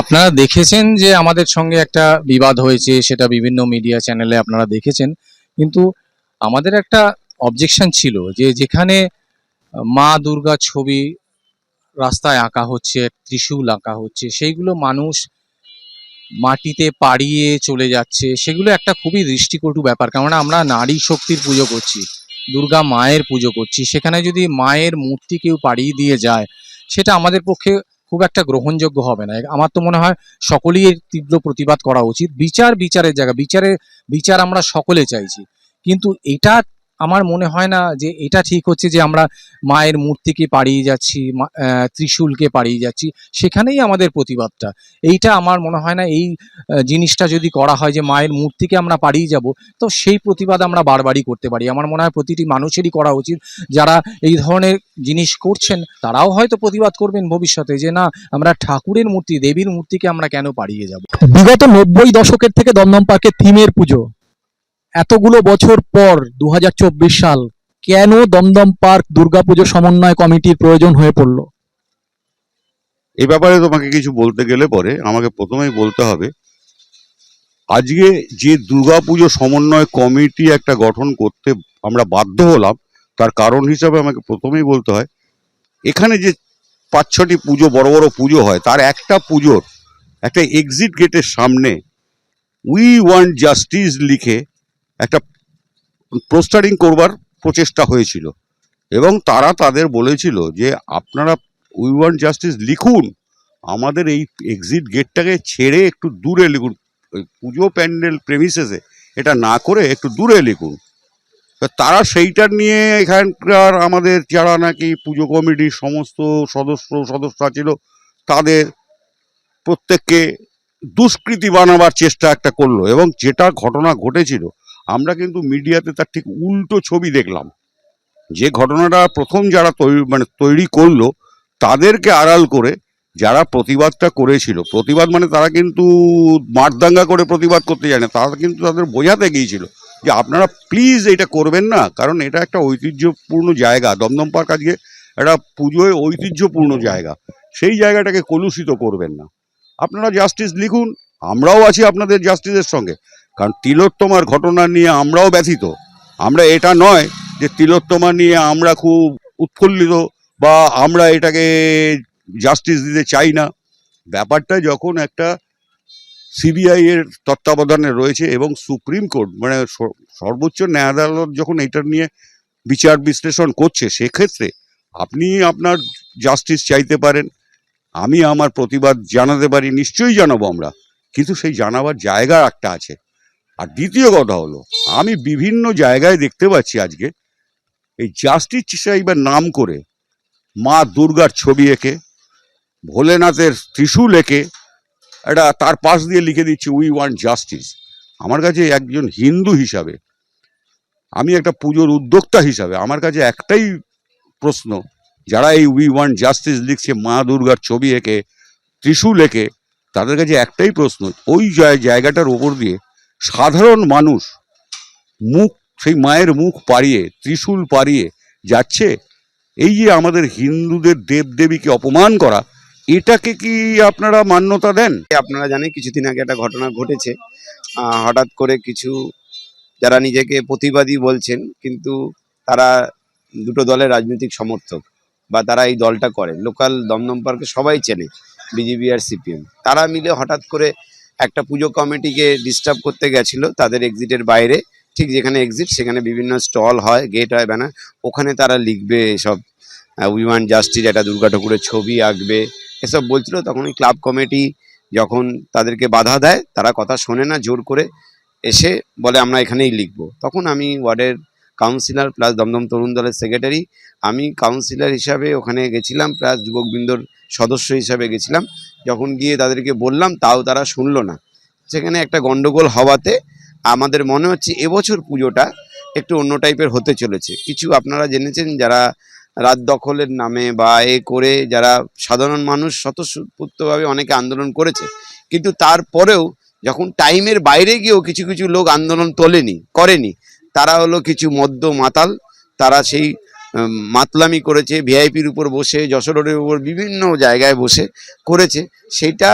আপনারা দেখেছেন যে আমাদের সঙ্গে একটা বিবাদ হয়েছে, সেটা বিভিন্ন মিডিয়া চ্যানেলে আপনারা দেখেছেন। কিন্তু আমাদের একটা অবজেকশন ছিল যে যেখানে মা দুর্গার ছবি রাস্তায় আঁকা হচ্ছে, ত্রিশূল আঁকা হচ্ছে, সেইগুলো মানুষ মাটিতে পাড়িয়ে চলে যাচ্ছে, সেগুলো একটা খুবই দৃষ্টিকটু ব্যাপার। কেননা আমরা নারী শক্তির পুজো করছি, দুর্গা মায়ের পুজো করছি, সেখানে যদি মায়ের মূর্তি কেউ পাড়িয়ে দিয়ে যায়, সেটা আমাদের পক্ষে খুব একটা গ্রহণযোগ্য হবে না। আমার তো মনে হয় সকলেই এর তীব্র প্রতিবাদ করা উচিত। বিচারের জায়গা, বিচার আমরা সকলে চাইছি, কিন্তু এটা আমার মনে হয় না যে এটা ঠিক হচ্ছে যে আমরা মায়ের মূর্তিকে পাড়িয়ে যাচ্ছি, ত্রিশূলকে পাড়িয়ে যাচ্ছি, সেখানেই আমাদের প্রতিবাদটা। এইটা আমার মনে হয় না এই জিনিসটা যদি করা হয় যে মায়ের মূর্তিকে আমরা পাড়িয়ে যাব, তো সেই প্রতিবাদ আমরা বারবারই করতে পারি। আমার মনে হয় প্রতিটি মানুষেরই করা উচিত। যারা এই ধরনের জিনিস করছেন তারাও হয়তো প্রতিবাদ করবেন ভবিষ্যতে, যে না, আমরা ঠাকুরের মূর্তি, দেবীর মূর্তিকে আমরা কেন পাড়িয়ে যাব। বিগত 90 দশকের থেকে দমদম পার্কে থিমের পুজো, এতগুলো বছর পর 2024 সাল, কেন দমদম পার্ক দুর্গাপুজো সমন্বয় কমিটির প্রয়োজন হয়ে পড়লো? এই ব্যাপারে তোমাকে কিছু বলতে গেলে পরে আমাকে প্রথমেই বলতে হবে, আজকে যে দুর্গাপুজো সমন্বয় কমিটি একটা গঠন করতে আমরা বাধ্য হলাম, তার কারণ হিসাবে আমাকে প্রথমেই বলতে হয়, এখানে যে 5-6টি পুজো, বড় বড় পুজো হয়, তার একটা পুজোর একটা এক্সিট গেটের সামনে উই ওয়ান্ট জাস্টিস লিখে একটা পোস্টারিং করবার প্রচেষ্টা হয়েছিল, এবং তারা তাদের বলেছিল যে আপনারা উই ওয়ান্ট জাস্টিস লিখুন, আমাদের এই এক্সিট গেটটাকে ছেড়ে একটু দূরে লিখুন, ওই পুজো প্যান্ডেল প্রেমিসেসে এটা না করে একটু দূরে লিখুন। তারা সেইটার নিয়ে এখানকার আমাদের যারা নাকি পুজো কমিটির সমস্ত সদস্য ছিল, তাদের প্রত্যেককে দুষ্কৃতী বানাবার চেষ্টা একটা করলো, এবং যেটা ঘটনা ঘটেছিল আমরা কিন্তু মিডিয়াতে তার ঠিক উল্টো ছবি দেখলাম। যে ঘটনাটা প্রথম যারা তৈরি করলো, তাদেরকে আড়াল করে যারা প্রতিবাদটা করেছিল, প্রতিবাদ মানে তারা কিন্তু মারদাঙ্গা করে প্রতিবাদ করতে যায় না, তারা কিন্তু তাদের বোঝাতে গিয়েছিল যে আপনারা প্লিজ এটা করবেন না, কারণ এটা একটা ঐতিহ্যপূর্ণ জায়গা। দমদম পার্ক আজকে একটা পুজোয় ঐতিহ্যপূর্ণ জায়গা, সেই জায়গাটাকে কলুষিত করবেন না, আপনারা জাস্টিস লিখুন, আমরাও আছি আপনাদের জাস্টিসের সঙ্গে। কারণ তিলোত্তমার ঘটনা নিয়ে আমরাও ব্যথিত। আমরা এটা নয় যে তিলোত্তমা নিয়ে আমরা খুব উৎফুল্লিত বা আমরা এটাকে জাস্টিস দিতে চাই না। ব্যাপারটা যখন একটা সিবিআই এর তত্ত্বাবধানে রয়েছে এবং সুপ্রিম কোর্ট মানে সর্বোচ্চ ন্যায় আদালত যখন এটার নিয়ে বিচার বিশ্লেষণ করছে, সেক্ষেত্রে আপনি আপনার জাস্টিস চাইতে পারেন, আমি আমার প্রতিবাদ জানাতে পারি, নিশ্চয়ই জানাবো আমরা, কিন্তু সেই জানাবার জায়গা একটা আছে। আর দ্বিতীয় কথা হলো, আমি বিভিন্ন জায়গায় দেখতে পাচ্ছি আজকে এই জাস্টিস চাইবার নাম করে মা দুর্গার ছবি এঁকে, ভোলেনাথের ত্রিশূল এঁকে এটা তার পাশ দিয়ে লিখে দিচ্ছে উই ওয়ান্ট জাস্টিস। আমার কাছে একজন হিন্দু হিসাবে, আমি একটা পুজোর উদ্যোক্তা হিসাবে, আমার কাছে একটাই প্রশ্ন, যারা এই উই ওয়ান্ট জাস্টিস লিখছে মা দুর্গার ছবি এঁকে, ত্রিশূল এঁকে, তাদের কাছে একটাই প্রশ্ন, ওই জায়গাটার ওপর দিয়ে সাধারণ মানুষ মুখ, সেই মায়ের মুখ পাড়িয়ে, ত্রিশূল পাড়িয়ে যাচ্ছে, এই যে আমাদের হিন্দুদের দেবদেবীকে অপমান করা, এটাকে কি আপনারা মান্যতা দেন? আপনারা জানেন কিছুদিন আগে একটা ঘটনা ঘটেছে, হঠাৎ করে কিছু যারা নিজেকে প্রতিবাদী বলছেন, কিন্তু তারা দুটো দলের রাজনৈতিক সমর্থক বা তারা এই দলটা করে, লোকাল দমদম পার্কে সবাই চেনে, বিজেপি আর সিপিএম, তারা মিলে হঠাৎ করে একটা পুজো কমিটিকে ডিস্টার্ব করতে গেছিল তাদের এক্সিটের বাইরে। ঠিক যেখানে এক্সিট সেখানে বিভিন্ন স্টল হয়, গেট হয়, ব্যানার, ওখানে তারা লিখবে এসব উই ওয়ান্ট জাস্টিস, একটা দুর্গা ঠাকুরের ছবি আঁকবে, এসব বলছিল। তখন ওই ক্লাব কমিটি যখন তাদেরকে বাধা দেয়, তারা কথা শোনে না, জোর করে এসে বলে আমরা এখানেই লিখবো। তখন আমি ওয়ার্ডের কাউন্সিলর প্লাস দমদম তরুণ দলের সেক্রেটারি, আমি কাউন্সিলর হিসাবে ওখানে গেছিলাম, প্লাস যুবকবৃন্দর সদস্য হিসাবে গেছিলাম। যখন গিয়ে তাদেরকে বললাম, তাও তারা শুনলো না। সেখানে একটা গন্ডগোল হওয়াতে আমাদের মনে হচ্ছে এবছর পুজোটা একটু অন্য টাইপের হতে চলেছে। কিছু আপনারা জেনেছেন যারা রাত দখলের নামে বা এ করে যারা সাধারণ মানুষ স্বতঃস্ফূর্তভাবে অনেকে আন্দোলন করেছে, কিন্তু তারপরেও যখন টাইমের বাইরে গিয়েও কিছু কিছু লোক আন্দোলন করেনি, তারা হলো কিছু মদ্য মাতাল, তারা সেই মাতলামি করেছে, ভিআইপির উপর বসে, যশোর রোডের উপর বিভিন্ন জায়গায় বসে করেছে, সেইটা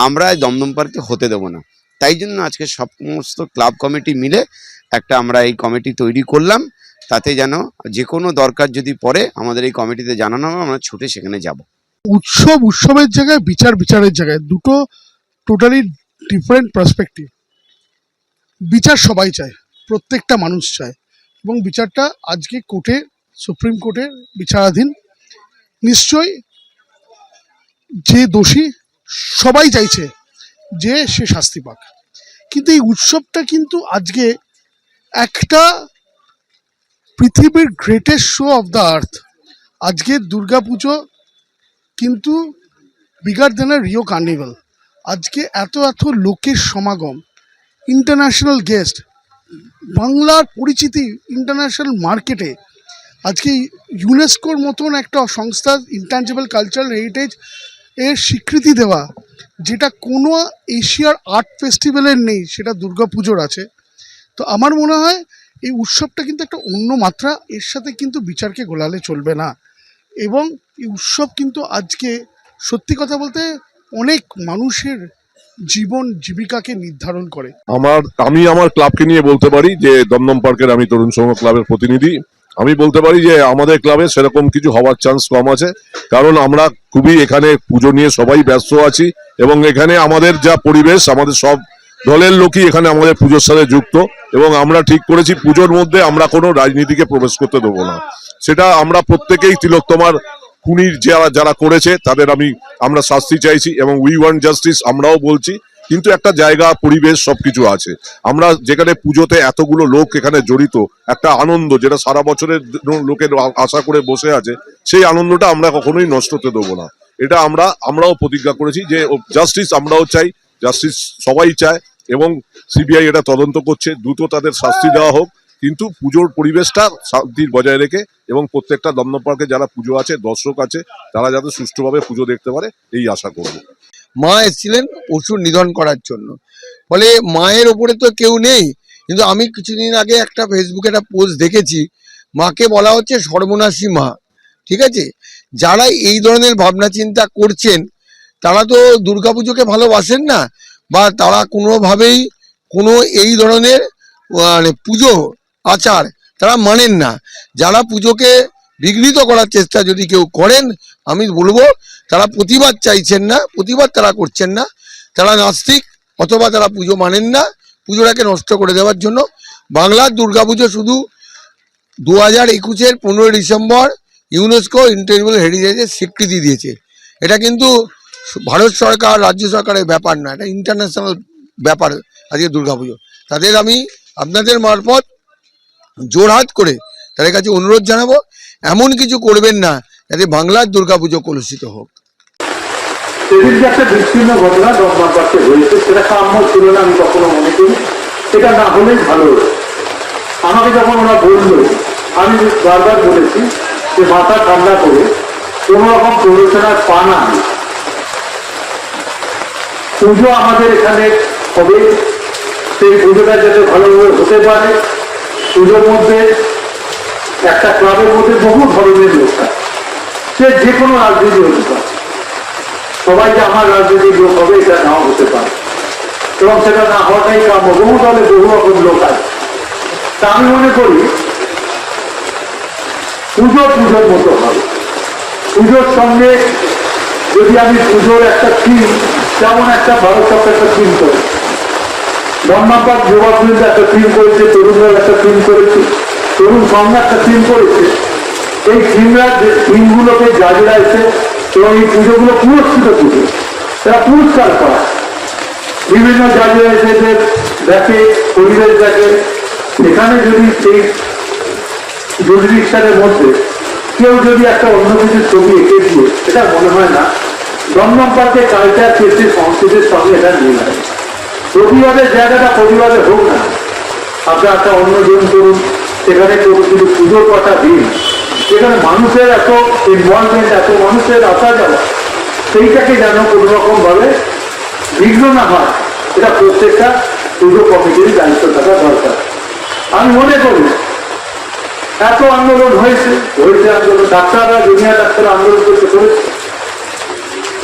আমরা দমদম পার্কে হতে দেবো না। তাই জন্য আজকে সমস্ত ক্লাব কমিটি মিলে আমরা এই কমিটি তৈরি করলাম, তাতে যেন যে কোনো দরকার যদি পড়ে আমাদের এই কমিটিতে জানানো হবে, আমরা ছুটে সেখানে যাব। উৎসবের জায়গায় বিচারের জায়গায় দুটো টোটালি ডিফারেন্ট পার্সপেক্টিভ। বিচার সবাই চায়, প্রত্যেকটা মানুষ চায়, এবং বিচারটা আজকে কোর্টে, সুপ্রিম কোর্টে বিচারাধীন। নিশ্চয়ই যে দোষী সবাই চাইছে যে সে শাস্তি পাক, কিন্তু এই উৎসবটা কিন্তু আজকে একটা পৃথিবীর greatest show off the earth. আজকে দুর্গাপুজো কিন্তু বিগার দেন রিও কার্নিভাল। আজকে এত লোকের সমাগম, ইন্টারন্যাশনাল গেস্ট, বাংলার পরিচিতি ইন্টারন্যাশনাল মার্কেটে, আজকে ইউনেস্কোর মতন একটা সংস্থা ইনট্যাঞ্জিবল কালচারাল হেরিটেজ এর স্বীকৃতি দেওয়া, যেটা কোনো এশিয়ার আর্ট ফেস্টিভ্যালের নেই, সেটা দুর্গাপুজোর আছে। তো আমার মনে হয় এই উৎসবটা কিন্তু একটা অন্য মাত্রা, এর সাথে কিন্তু বিচারকে গোলালে চলবে না। এবং এই উৎসব কিন্তু আজকে সত্যি কথা বলতে অনেক মানুষের জীবন জীবিকাকে নির্ধারণ করে। আমি আমার ক্লাবকে নিয়ে বলতে পারি যে দমদম পার্কের আমি তরুণ সংঘ ক্লাবের প্রতিনিধি। আমি বলতে পারি যে আমাদের ক্লাবে সেরকম কিছু হওয়ার চান্স কম আছে, কারণ আমরা খুবই এখানে পুজো নিয়ে সবাই ব্যস্ত আছি, এবং এখানে আমাদের যা পরিবেশ, আমাদের সব দলের লোকই এখানে আমাদের পুজোর সাথে যুক্ত, এবং আমরা ঠিক করেছি পুজোর মধ্যে আমরা কোনো রাজনীতিকে প্রবেশ করতে দেবো না। সেটা আমরা প্রত্যেকেই তিলোত্তমার খুনির যারা করেছে তাদের আমরা শাস্তি চাইছি, এবং উই ওয়ান্ট জাস্টিস আমরাও বলছি, কিন্তু একটা জায়গা, পরিবেশ, সবকিছু আছে। আমরা যেখানে পুজোতে এতগুলো লোক এখানে জড়িত, একটা আনন্দ যেটা সারা বছরের লোকের আশা করে বসে আছে, সেই আনন্দটা আমরা কখনোই নষ্ট হতে দেবো না। এটা আমরাও প্রতিজ্ঞা করেছি যে জাস্টিস আমরাও চাই, জাস্টিস সবাই চায়, এবং সিবিআই এটা তদন্ত করছে, দ্রুত তাদের শাস্তি দেওয়া হোক, কিন্তু পুজোর পরিবেশটা শান্তির বজায় রেখে, এবং প্রত্যেকটা দমদম পার্কে যারা পুজো আছে, দর্শক আছে, তারা যাতে সুষ্ঠুভাবে পুজো দেখতে পারে, এই আশা করব। মা এসেছিলেন অসুর নিধন করার জন্য, ফলে মায়ের ওপরে তো কেউ নেই। কিন্তু আমি কিছুদিন আগে একটা ফেসবুকে একটা পোস্ট দেখেছি, মাকে বলা হচ্ছে সর্বনাশী মা। ঠিক আছে, যারা এই ধরনের ভাবনা চিন্তা করছেন তারা তো দুর্গাপুজোকে ভালোবাসেন না, বা তারা কোনোভাবেই কোনো এই ধরনের মানে পুজো আচার তারা মানেন না। যারা পুজোকে বিঘ্নিত করার চেষ্টা যদি কেউ করেন, আমি বলবো তারা প্রতিবাদ চাইছেন না, প্রতিবাদ তারা করছেন না, তারা নাস্তিক, অথবা তারা পুজো মানেন না, পুজোটাকে নষ্ট করে দেওয়ার জন্য। বাংলার দুর্গাপুজো শুধু 2021-এর 15 ডিসেম্বর ইউনেস্কো ইন্টারন্যাশনাল হেরিটেজের স্বীকৃতি দিয়েছে। এটা কিন্তু ভারত সরকার, রাজ্য সরকারের ব্যাপার না, এটা ইন্টারন্যাশনাল ব্যাপার আজকে দুর্গাপুজো। তাদের আমি আপনাদের মারফত জোরহাত করে তাদের কাছে অনুরোধ জানাবো, এমন কিছু করবেন না যাতে বাংলার দুর্গাপুজো কলুষিত হোক। সেদিন যে একটা বিচ্ছিন্ন ঘটনা দমদম পার্কে হয়েছে, সেটা কাম্য ছিল না আমি কখনো মনে করি। এটা না হলেই ভালো হতো। আমাকে যখন ওরা বললো, আমি বারবার বলেছি যে মাথা ঠান্ডা করে কোনো রকম প্ররোচনার পা না, পুজো আমাদের এখানে হবে, সেই পুজোটা যাতে ভালোভাবে হতে পারে। পুজোর মধ্যে একটা ক্লাবের মধ্যে বহু ধরনের লোক থাকে, সে যে কোনো রাজনীতি হতে পারে, সবাই যে আমার রাজনীতির লোক হবে এটা নাও হতে পারে, এবং সেটা না হওয়াটাই কাম্য। বহু দলে বহু রকম লোক আছে। তা আমি মনে করি পুজোর মতো হবে। পুজোর সঙ্গে যদি আমি পুজোর একটা থিম, যেমন একটা ভারত সরকার একটা থিম করে, দমদম পার্ক যুবা ফিল্ড একটা থিম করেছে, তরুণরা একটা থিম করেছে, তরুণ সংঘ একটা থিম করেছে। এই থিমগুলোকে জাজেরা এসে, এবং এই পুজোগুলো পুরস্কৃত পুজো, তারা পুরস্কার পায়। বিভিন্ন জাজেরা এসে দেখে, পরিবেশ দেখে। এখানে যদি সেই জুরিডিকশনের মধ্যে কেউ যদি একটা অন্য কিছু ছবি এঁকে দিয়ে, এটা মনে হয় না দমদম পার্কে কালচার, কৃষি, সংস্কৃতির সঙ্গে এটা মিল হয়। প্রতিবাদের জায়গাটা প্রতিবাদে হোক না, আপনার একটা অন্য জন করুন, সেখানে কোনো কিছু পুজোর কথা দিন, সেখানে মানুষের এত ইনভলভমেন্ট, এত মানুষের আসা যাওয়া, সেইটাকে যেন কোনো রকম ভাবে বিঘ্ন না হয়, এটা প্রত্যেকটা পুজো কমিটির দায়িত্ব থাকা দরকার। আমি মনে করি এত আন্দোলন হয়েছে আন্দোলন, ডাক্তাররা জুনিয়র ডাক্তার আন্দোলন করতে করেছে,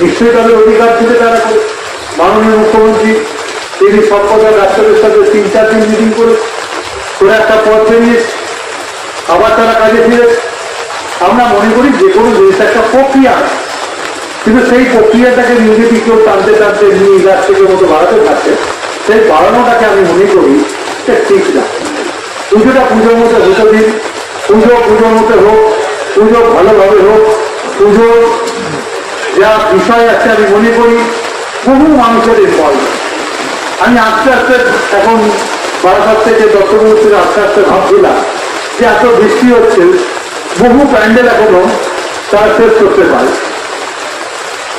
নিশ্চয়ই তাদের অধিকার থেকে তারা করে। মাননীয় মুখ্যমন্ত্রী তিনি সবকটা ডাক্তারের সাথে 3-4 দিন মিটিং করে একটা পথ বেরিয়েছে, আবার তারা কাজে ফিরেছে। আমরা মনে করি যে কোনো জিনিস একটা প্রক্রিয়া আছে, কিন্তু সেই প্রক্রিয়াটাকে নিজেকে কেউ টানতে টানতে নিয়ে গাছ থেকে মতো বাড়াতে থাকে, সেই বাড়ানোটাকে আমি মনে করি এটা ঠিক না। পুজোটা পুজোর মধ্যে হতে দিন, পুজোর মধ্যে হোক, পুজো ভালোভাবে হোক। পুজোর যা বিষয় আছে আমি মনে করি বহু মানুষের ইনভলভ। আমি আস্তে আস্তে এখন বারাসাত থেকে দত্তগুরু থেকে আস্তে আস্তে ভাবছিলাম যে এত বৃষ্টি হচ্ছে, বহু প্যান্ডেল এখনো তারা শেষ করতে পারে।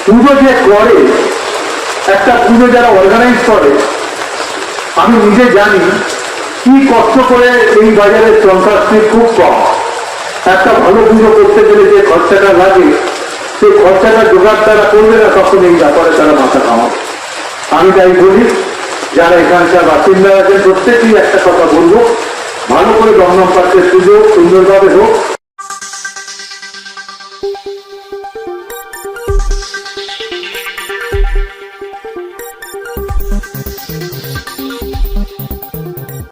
পুজো যে করে, একটা পুজো যারা অর্গানাইজ করে, আমি নিজে জানি কি কষ্ট করে এই বাজারের সংখ্যাশ্রী খুব কম। একটা ভালো পুজো করতে গেলে যে খরচাটা লাগে, সেই খরচাটা জোগাড় তারা করবে না, তখন এই ব্যাপারে তারা মাথা কামাবে। আমি তাই বলি, যারা এখানকার বাসিন্দা আছেন প্রত্যেকেই একটা কথা বলবো, ভালো করে দমদম পার্কের পুজো সুন্দরভাবে হোক।